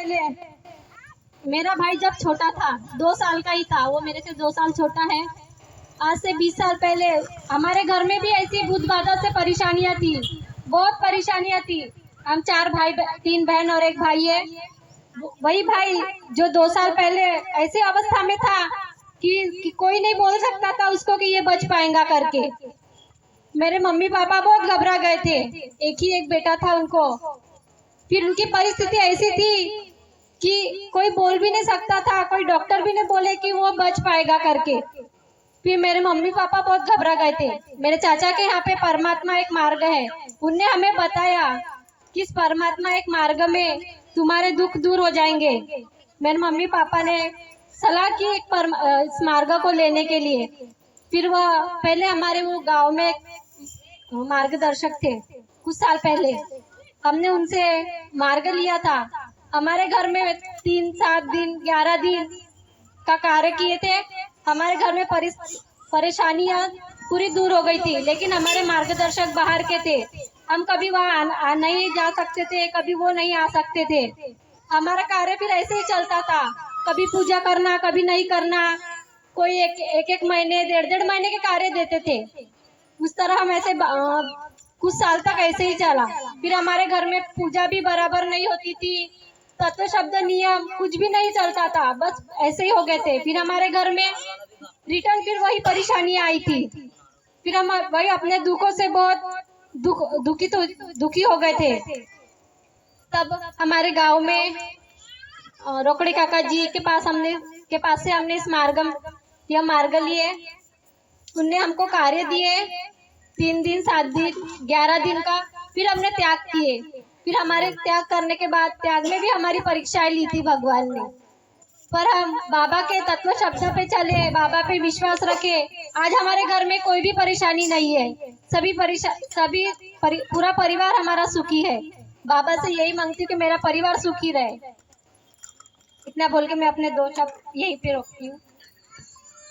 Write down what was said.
पहले मेरा भाई जब छोटा था 2 साल का ही था, वो मेरे से 2 साल छोटा है। आज से 20 साल पहले हमारे घर में भी ऐसी भूत बाधा से परेशानियां थी, बहुत परेशानियां थी। हम 4 भाई 3 बहन और 1 भाई है। वही भाई जो 2 साल पहले ऐसी अवस्था में था कि कोई नहीं बोल सकता था उसको कि ये बच पाएगा करके। मेरे मम्मी पापा बहुत घबरा गए थे, एक ही एक बेटा था उनको। फिर उनकी परिस्थिति ऐसी थी कि कोई बोल भी नहीं सकता था, कोई डॉक्टर भी नहीं बोले कि वो बच पाएगा करके। फिर मेरे मम्मी पापा बहुत घबरा गए थे। मेरे चाचा के यहाँ पे परमात्मा एक मार्ग है, उनने हमें बताया कि इस परमात्मा एक मार्ग में तुम्हारे दुख दूर हो जाएंगे। मेरे मम्मी पापा ने सलाह की इस मार्ग को लेने के लिए। फिर वह पहले हमारे वो गांव में मार्गदर्शक थे, कुछ साल पहले हमने उनसे मार्ग लिया था। हमारे घर में 3, 7 दिन 11 दिन का कार्य किए थे। हमारे घर में परेशानियां पूरी दूर हो गई थी, लेकिन हमारे मार्गदर्शक बाहर के थे। हम कभी वहाँ नहीं जा सकते थे, कभी वो नहीं आ सकते थे। हमारा कार्य फिर ऐसे ही चलता था, कभी पूजा करना, कभी नहीं करना। कोई एक महीने 1.5 महीने के कार्य देते थे। उस तरह हम ऐसे कुछ साल तक ऐसे ही चला। फिर हमारे घर में पूजा भी बराबर नहीं होती थी, तत्व शब्द नियम कुछ भी नहीं चलता था, बस ऐसे ही हो गए थे। फिर हमारे घर में रिटर्न फिर वही परेशानियां आई थी। फिर हम वही अपने दुखों से बहुत दुखी हो गए थे। तब हमारे गांव में रोकड़े काका जी के पास से हमने यह मार्ग लिए। उनने हमको कार्य दिए 3 दिन 7 दिन 11 दिन का। फिर हमने त्याग किए। फिर हमारे त्याग करने के बाद त्याग में भी हमारी परीक्षाएं ली थी भगवान ने, पर हम बाबा के तत्व शब्द पे चले, बाबा पे विश्वास रखे। आज हमारे घर में कोई भी परेशानी नहीं है, पूरा परिवार हमारा सुखी है। बाबा से यही मांगती हूँ कि मेरा परिवार सुखी रहे। इतना बोल के मैं अपने 2 शब्द यहीं पे रोकती हूँ।